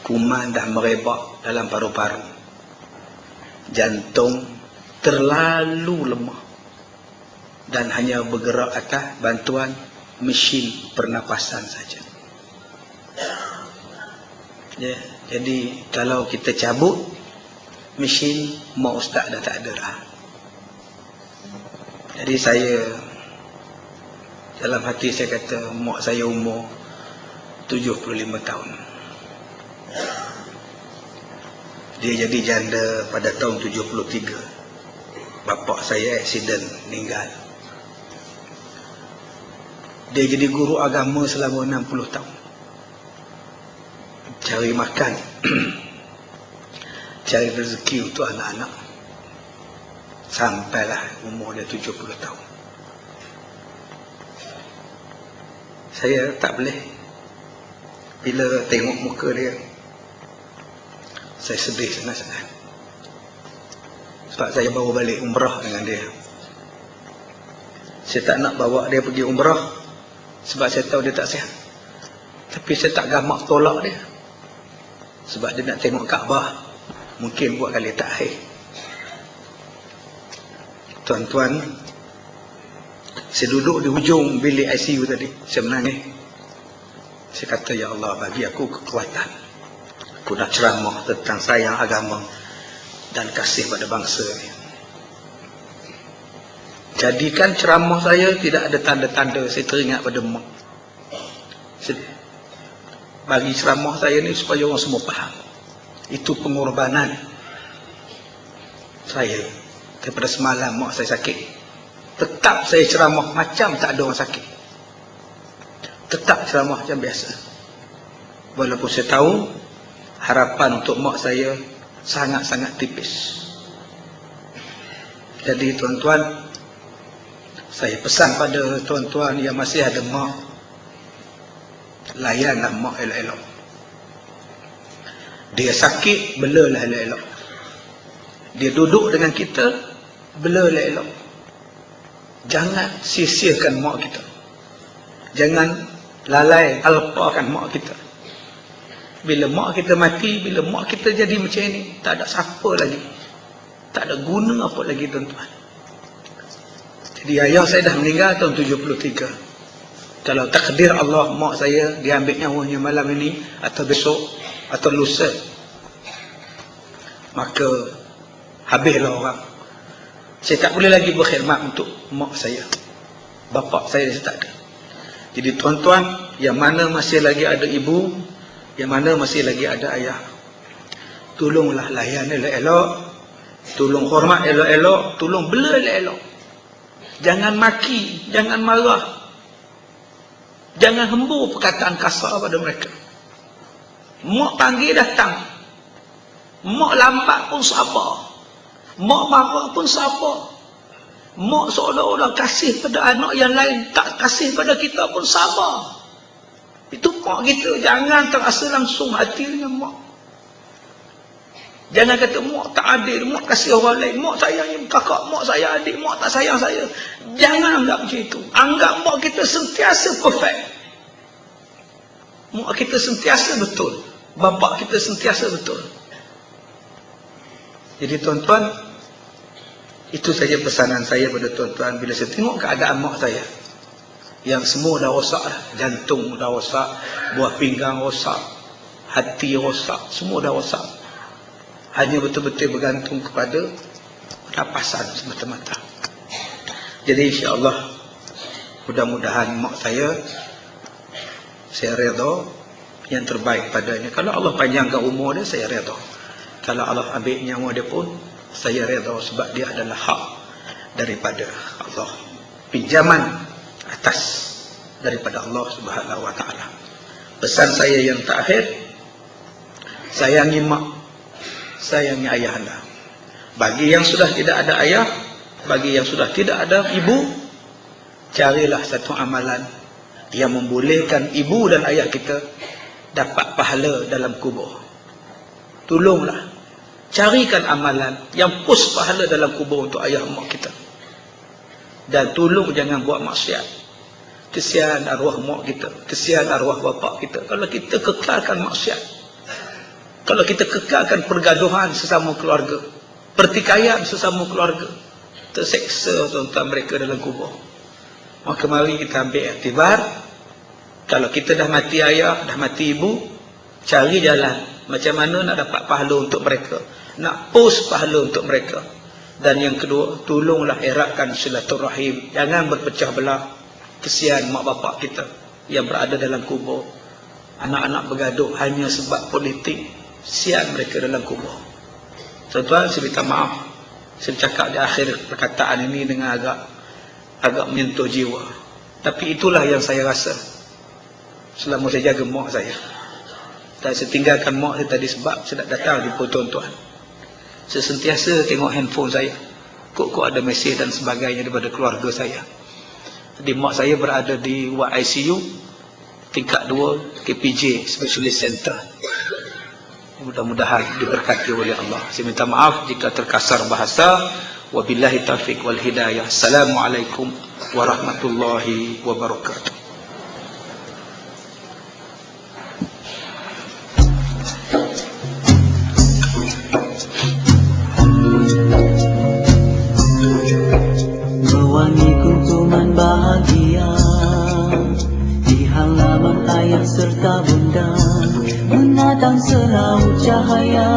kuman dah merebak dalam paru-paru. Jantung terlalu lemah dan hanya bergerak atas bantuan mesin pernafasan saja. Ya, jadi kalau kita cabut mesin, mak ustaz dah tak ada dah. Jadi saya dalam hati saya kata, mak saya umur 75 tahun. Dia jadi janda pada tahun 73. Bapa saya aksiden meninggal. Dia jadi guru agama selama 60 tahun. Cari makan, cari rezeki untuk anak-anak. Sampailah umur dia 70 tahun. Saya tak boleh. Bila tengok muka dia, saya sedih sangat-sangat. Sebab saya bawa balik umrah dengan dia. Saya tak nak bawa dia pergi umrah sebab saya tahu dia tak sihat. Tapi saya tak gamak tolak dia. Sebab dia nak tengok Kaabah. Mungkin buat kali terakhir. Tuan-tuan, saya duduk di hujung bilik ICU tadi. Saya menangis. Saya kata, ya Allah, bagi aku kekuatan. Aku nak ceramah tentang sayang agama dan kasih pada bangsa ni. Jadikan ceramah saya tidak ada tanda-tanda saya teringat pada mak. Bagi ceramah saya ni supaya orang semua faham. Itu pengorbanan saya. Daripada semalam mak saya sakit, tetap saya ceramah macam tak ada orang sakit. Tetap ceramah macam biasa. Walaupun saya tahu harapan untuk mak saya sangat-sangat tipis. Jadi tuan-tuan, saya pesan pada tuan-tuan yang masih ada mak, layanlah mak elok-elok. Dia sakit, belalah elok-elok. Dia duduk dengan kita, belalah elok. Jangan sia-siakan mak kita. Jangan lalai alpakan mak kita. Bila mak kita mati, bila mak kita jadi macam ini, tak ada siapa lagi. Tak ada guna apa lagi tuan-tuan. Jadi ayah saya dah meninggal tahun 73. Kalau takdir Allah, mak saya diambil nyawanya malam ini, atau besok, atau lusa, maka habislah orang. Saya tak boleh lagi berkhidmat untuk mak saya. Bapa saya tak ada. Jadi tuan-tuan, yang mana masih lagi ada ibu, yang mana masih lagi ada ayah, tolonglah layan elok-elok, tolong hormat elok-elok, tolong bela elok-elok. Jangan maki, jangan marah, jangan hembur perkataan kasar pada mereka. Mak panggil datang, mak lambat pun sabar, mak marah pun sabar. Mak seolah-olah kasih pada anak yang lain, tak kasih pada kita pun sabar. Itu mak kita. Jangan terasa langsung hati dengan mak. Jangan kata mak tak adil, mak kasih orang lain, mak sayang kakak, mak sayang adik, mak tak sayang saya. Jangan anggap macam itu. Anggap mak kita sentiasa perfect. Mak kita sentiasa betul, bapa kita sentiasa betul. Jadi tuan-tuan, itu saja pesanan saya pada tuan-tuan. Bila saya tengok keadaan mak saya, yang semua dah rosak dah. Jantung dah rosak, buah pinggang rosak, hati rosak, semua dah rosak. Hanya betul-betul bergantung kepada napasan semata-mata. Jadi insya-Allah, mudah-mudahan mak saya redha yang terbaik padanya. Kalau Allah panjangkan umur dia, saya redha. Kalau Allah ambil nyawa dia pun, saya redha, sebab dia adalah hak daripada Allah. Pinjaman atas daripada Allah Subhanahu wa taala. Pesan saya yang terakhir, sayangi mak, sayangi ayah anda. Bagi yang sudah tidak ada ayah, bagi yang sudah tidak ada ibu, carilah satu amalan yang membolehkan ibu dan ayah kita dapat pahala dalam kubur. Tolonglah, carikan amalan yang pos pahala dalam kubur untuk ayah mak kita. Dan tolong jangan buat maksiat. Kesian arwah mak kita, kesian arwah bapa kita kalau kita kekalkan maksiat. Kalau kita kekalkan pergaduhan sesama keluarga, pertikaian sesama keluarga, terseksa tuan-tuan mereka dalam kubur. Maka mari kita ambil iktibar. Kalau kita dah mati ayah, dah mati ibu, cari jalan macam mana nak dapat pahala untuk mereka, nak post pahala untuk mereka. Dan yang kedua, tolonglah eratkan silaturahim. Jangan berpecah belah. Kesian mak bapak kita yang berada dalam kubur. Anak-anak bergaduh hanya sebab politik. Sian mereka dalam kubur. Tuan-tuan, saya minta maaf. Saya cakap di akhir perkataan ini dengan agak menyentuh jiwa. Tapi itulah yang saya rasa selama saya jaga mak saya. Dan saya tinggalkan mak saya tadi sebab saya nak datang jumpa tuan-tuan. Saya sentiasa tengok handphone saya. Kok ada mesej dan sebagainya daripada keluarga saya. Jadi mak saya berada di ward ICU tingkat 2 KPJ Specialist Center. Mudah-mudahan diberkati oleh Allah. Saya minta maaf jika terkasar bahasa. Wabillahi taufiq wal hidayah. Assalamualaikum warahmatullahi wabarakatuh. Mewangi kuntuman bahagia di halaman ayah serta bunda, menatang selaut cahaya.